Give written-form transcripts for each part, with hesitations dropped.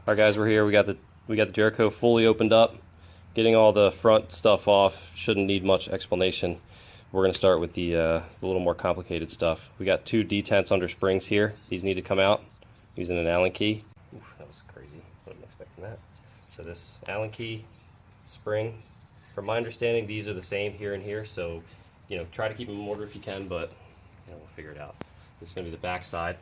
Alright guys, we're here. We got the Jericho fully opened up. Getting all the front stuff off shouldn't need much explanation. We're going to start with the little more complicated stuff. We got two detents under springs here. These need to come out using an Allen key. Oof, that was crazy. I wasn't expecting that. So this Allen key, spring, from my understanding these are the same here and here, so try to keep them in order if you can, but we'll figure it out. This is going to be the back side.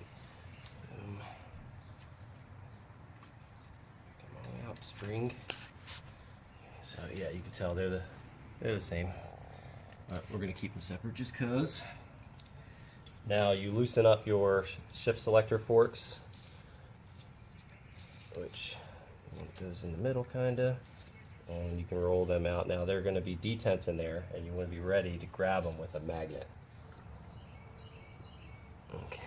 Spring. So yeah, you can tell they're the same. But we're gonna keep them separate just cause. Now you loosen up your shift selector forks, which goes in the middle kinda, and you can roll them out. Now they're gonna be detents in there, and you want to be ready to grab them with a magnet. Okay.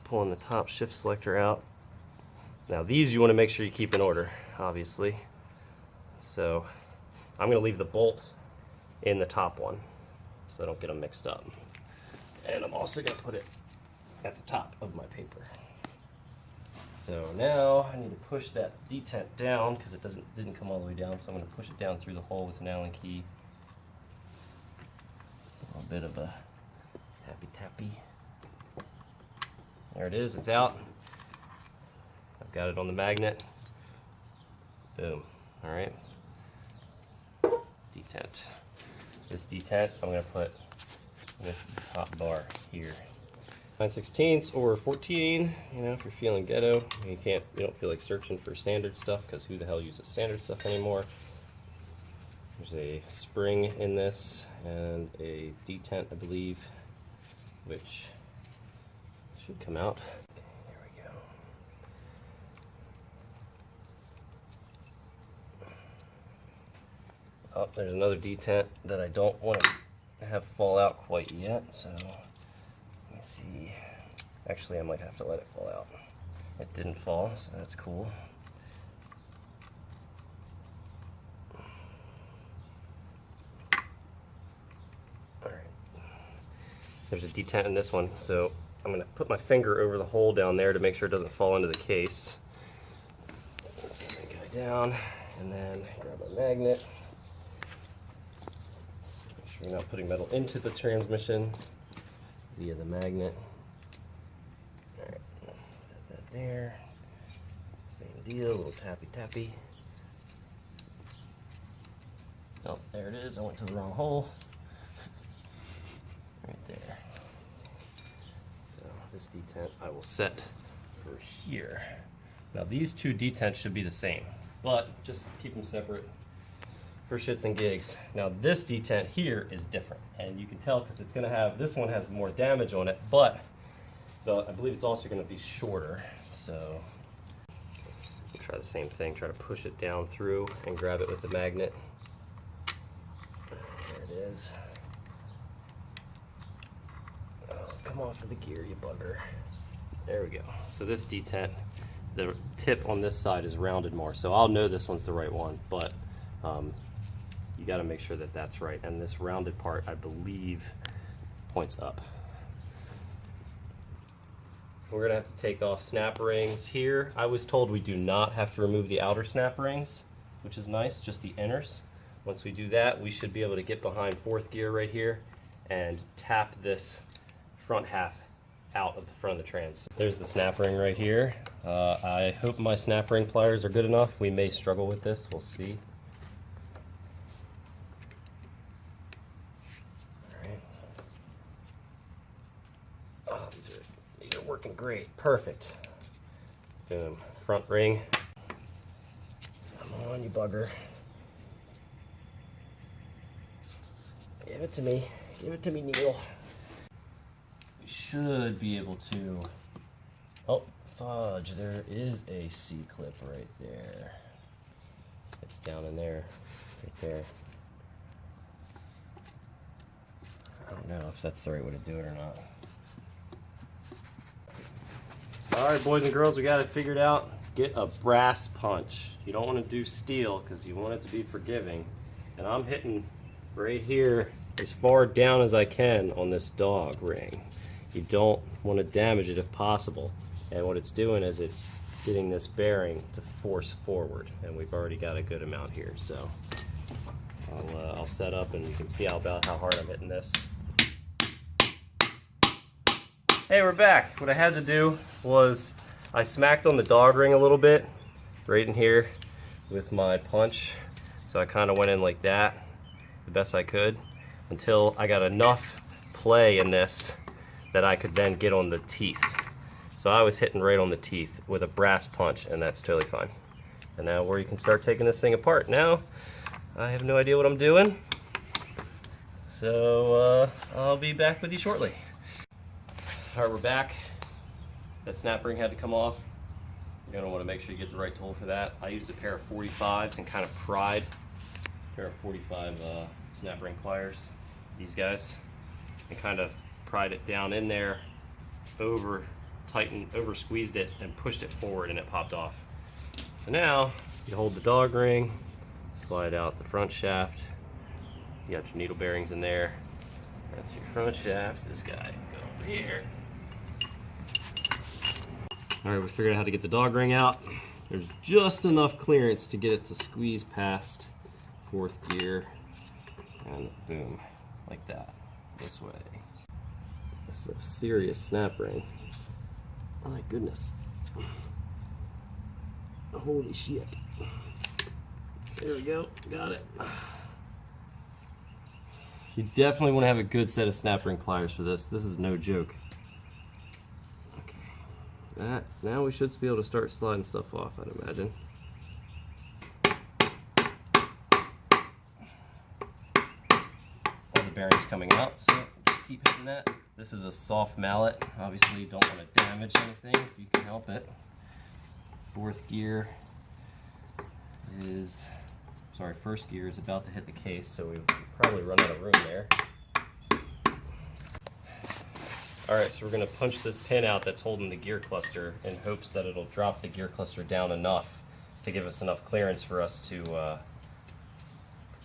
Pulling the top shift selector out. Now these you want to make sure you keep in order, obviously. So I'm going to leave the bolt in the top one so I don't get them mixed up. And I'm also going to put it at the top of my paper. So now I need to push that detent down because it didn't come all the way down, so I'm going to push it down through the hole with an Allen key. A little bit of a tappy. There it is, it's out. Got it on the magnet. Boom. All right. Detent. This detent I'm going to put with the top bar here. 9/16 or 14. If you're feeling ghetto, you don't feel like searching for standard stuff because who the hell uses standard stuff anymore? There's a spring in this and a detent, I believe, which should come out. Oh, there's another detent that I don't want to have fall out quite yet, so let me see. Actually, I might have to let it fall out. It didn't fall, so that's cool. Alright. There's a detent in this one, so I'm going to put my finger over the hole down there to make sure it doesn't fall into the case. Set that guy down, and then grab a magnet. You're not putting metal into the transmission via the magnet. Alright, set that there. Same deal, a little tappy. Oh, there it is. I went to the wrong hole. Right there. So this detent I will set for here. Now these two detents should be the same, but just keep them separate for shits and gigs. Now this detent here is different, and you can tell because it's going to have, this one has more damage on it, but I believe it's also going to be shorter. So we'll try the same thing, try to push it down through and grab it with the magnet. There it is. Oh, come off of the gear, you bugger. There we go. So this detent, the tip on this side is rounded more, so I'll know this one's the right one, but you got to make sure that that's right, and this rounded part I believe points up. We're gonna have to take off snap rings here. I was told we do not have to remove the outer snap rings, which is nice, just the inners. Once we do that, we should be able to get behind fourth gear right here and tap this front half out of the front of the trans. There's the snap ring right here. I hope my snap ring pliers are good enough. We may struggle with this, we'll see. These are working great. Perfect. Boom. Front ring. Come on, you bugger. Give it to me. Give it to me, Neil. We should be able to... Oh, fudge. There is a C-clip right there. It's down in there. Right there. I don't know if that's the right way to do it or not. Alright, boys and girls, we got it figured out. Get a brass punch. You don't want to do steel because you want it to be forgiving. And I'm hitting right here as far down as I can on this dog ring. You don't want to damage it if possible. And what it's doing is it's getting this bearing to force forward, and we've already got a good amount here. So I'll set up and you can see about how hard I'm hitting this. Hey, we're back. What I had to do was I smacked on the dog ring a little bit right in here with my punch. So I kind of went in like that the best I could until I got enough play in this that I could then get on the teeth. So I was hitting right on the teeth with a brass punch, and that's totally fine. And now where you can start taking this thing apart. Now I have no idea what I'm doing, so I'll be back with you shortly. All right, we're back. That snap ring had to come off. You're gonna want to make sure you get the right tool for that. I used a pair of 45s and kind of pried a pair of 45 snap ring pliers, these guys, and kind of pried it down in there, over squeezed it and pushed it forward, and it popped off. So now you hold the dog ring, slide out the front shaft. You got your needle bearings in there. That's your front shaft. This guy go over here. All right, we figured out how to get the dog ring out. There's just enough clearance to get it to squeeze past 4th gear, and boom, like that, this way. This is a serious snap ring. Oh my goodness. Holy shit. There we go, got it. You definitely want to have a good set of snap ring pliers for this. This is no joke. Okay. Now we should be able to start sliding stuff off, I'd imagine. All the bearings coming out, so just keep hitting that. This is a soft mallet. Obviously you don't want to damage anything if you can help it. 4th gear is, sorry, 1st gear is about to hit the case, so we've probably run out of room there. Alright, so we're going to punch this pin out that's holding the gear cluster in hopes that it'll drop the gear cluster down enough to give us enough clearance for us to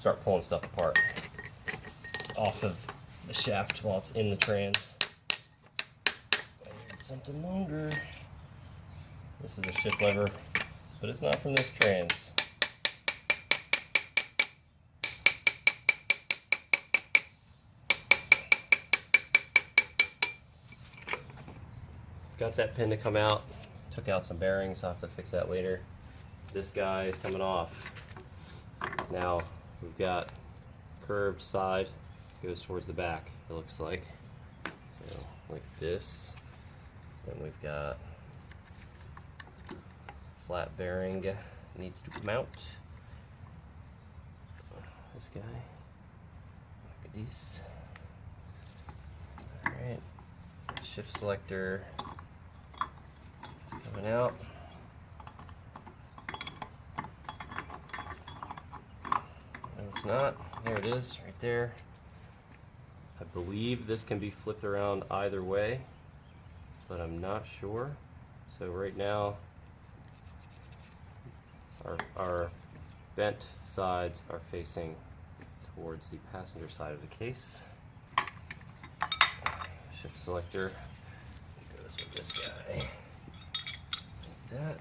start pulling stuff apart off of the shaft while it's in the trans. I need something longer. This is a shift lever, but it's not from this trans. Got that pin to come out, took out some bearings, I'll have to fix that later. This guy is coming off. Now we've got curved side, goes towards the back, it looks like. So like this. Then we've got flat bearing needs to mount. This guy, look at these. Alright, shift selector coming out. No, it's not. There it is, right there. I believe this can be flipped around either way, but I'm not sure. So right now, our bent sides are facing towards the passenger side of the case. Shift selector goes with this guy. Like that.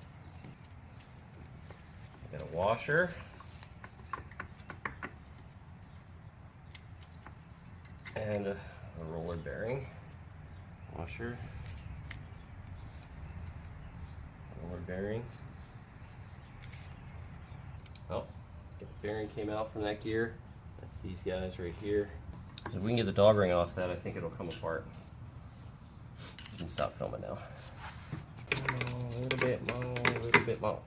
I got a washer. And a roller bearing. Washer. Roller bearing. Oh, the bearing came out from that gear. That's these guys right here. So if we can get the dog ring off that, I think it'll come apart. You can stop filming now. A little bit more, a little bit more.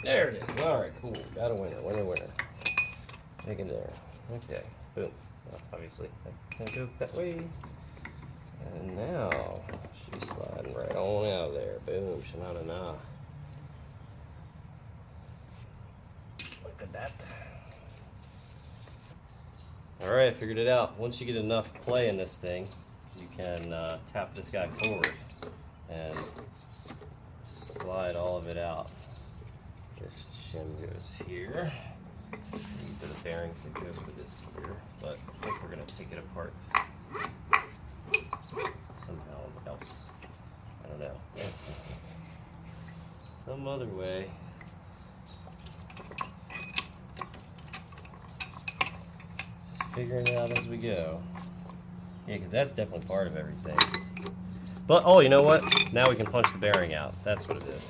There it is. All right, cool. Got a winner, winner, winner. Take it there. Okay, boom. Well, obviously, that's gonna go that way. And now she's sliding right on out of there. Boom, sha-na-na-na. Look at that. All right, figured it out. Once you get enough play in this thing, you can tap this guy forward and slide all of it out. Just shim goes here. These are the bearings that go for this gear, but I think we're going to take it apart somehow else. I don't know. Some other way. Just figuring it out as we go. Yeah, because that's definitely part of everything. But, oh, you know what? Now we can punch the bearing out. That's what it is.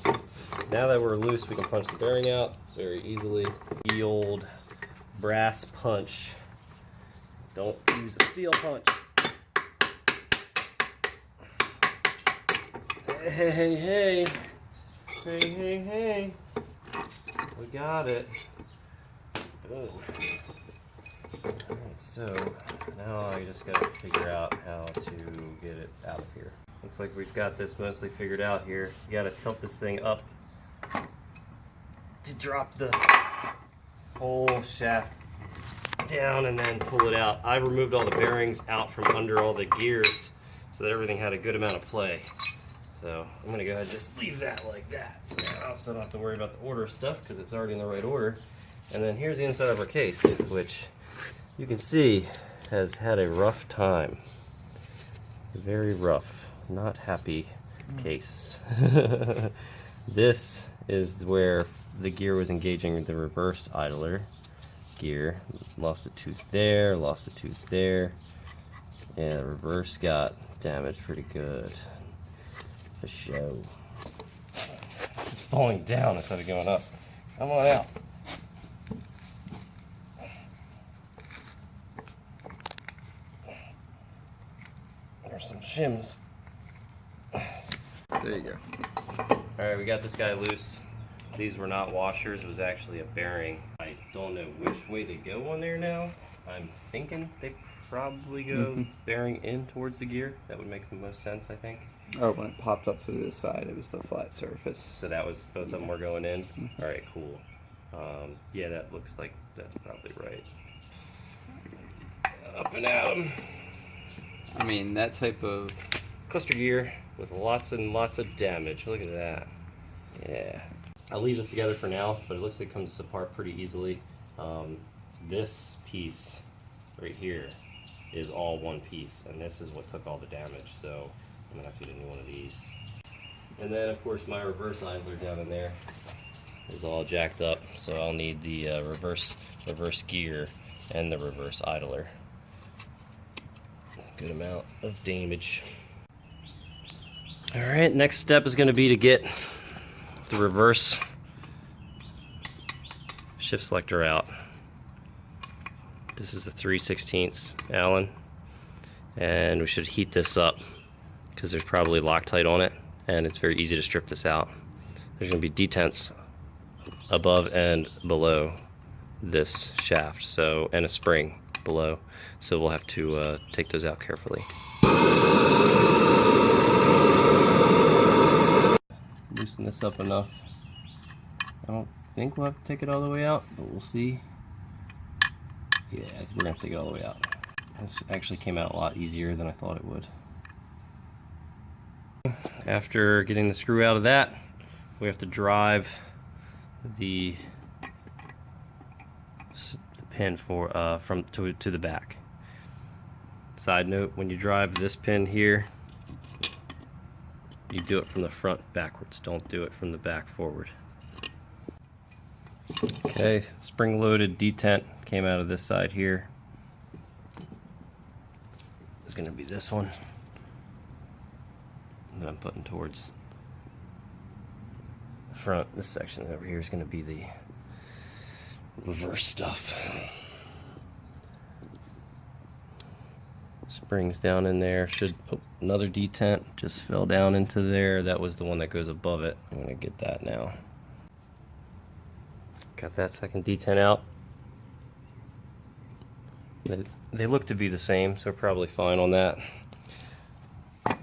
Now that we're loose, we can punch the bearing out very easily. The old brass punch. Don't use a steel punch. Hey, hey, hey. Hey, hey, hey. We got it. Boom. Alright, so now I just gotta figure out how to get it out of here. Looks like we've got this mostly figured out here. You gotta tilt this thing up to drop the whole shaft down and then pull it out. I removed all the bearings out from under all the gears so that everything had a good amount of play. So I'm gonna go ahead and just leave that like that for now, so I don't have to worry about the order stuff because it's already in the right order. And then here's the inside of our case, which you can see has had a rough time. Very rough, not happy case. This is where the gear was engaging the reverse idler gear. Lost a tooth there, lost a tooth there. Yeah, the reverse got damaged pretty good. For show. It's falling down instead of going up. Come on out. There's some shims. There you go. Alright, we got this guy loose. These were not washers, it was actually a bearing. I don't know which way they go on there now. I'm thinking they probably go bearing in towards the gear. That would make the most sense, I think. Oh, when it popped up to the side, it was the flat surface. So that was, both of them were going in? Alright, cool. Yeah, that looks like that's probably right. Up and at 'em. I mean, that type of Cluster gear with lots and lots of damage. Look at that. Yeah. I'll leave this together for now, but it looks like it comes apart pretty easily. This piece right here is all one piece, and this is what took all the damage, so I'm gonna have to get a new one of these. And then of course my reverse idler down in there is all jacked up, so I'll need the reverse gear and the reverse idler. Good amount of damage. Alright, next step is going to be to get the reverse shift selector out. This is a 3/16 Allen, and we should heat this up because there's probably Loctite on it, and it's very easy to strip this out. There's going to be detents above and below this shaft, so, and a spring below, so we'll have to take those out carefully. Loosen this up enough. I don't think we'll have to take it all the way out, but we'll see. Yeah, we're gonna have to take it all the way out. This actually came out a lot easier than I thought it would. After getting the screw out of that, we have to drive the pin for to the back. Side note: when you drive this pin here, you do it from the front backwards. Don't do it from the back forward. Okay, spring-loaded detent came out of this side here. It's going to be this one that I'm putting towards the front. This section over here is going to be the reverse stuff. Springs down in there. Should another detent just fell down into there. That was the one that goes above it. I'm going to get that now. Got that second detent out. They look to be the same, so probably fine on that. But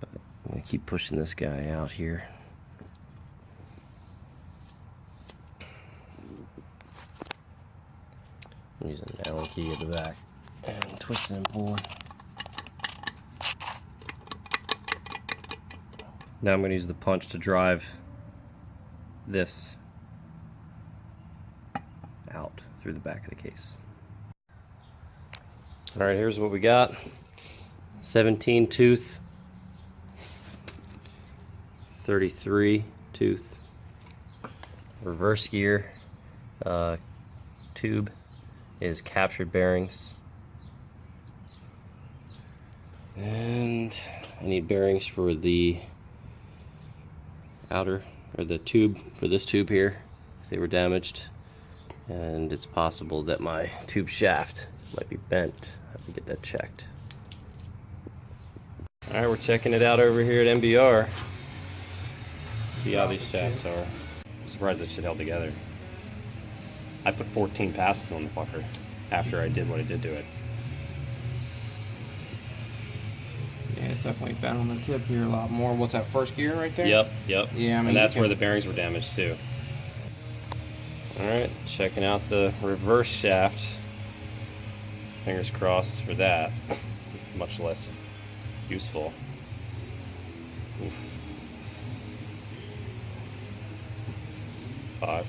I'm going to keep pushing this guy out here. I'm using an Allen key at the back and twisting and pulling. Now I'm going to use the punch to drive this out through the back of the case. All right, here's what we got. 17 tooth, 33 tooth, reverse gear tube is captured bearings, and I need bearings for the outer, or the tube for this tube here, because they were damaged, and it's possible that my tube shaft might be bent. I have to get that checked. All right, we're checking it out over here at MBR. See how these shafts are. I'm surprised that shit held together. I put 14 passes on the fucker after I did what I did to it. Yeah, it's definitely bent on the tip here a lot more. What's that, first gear right there? Yep. Yeah, I mean, and that's where the bearings were damaged too. All right, checking out the reverse shaft. Fingers crossed for that. Much less useful. Oof. 5.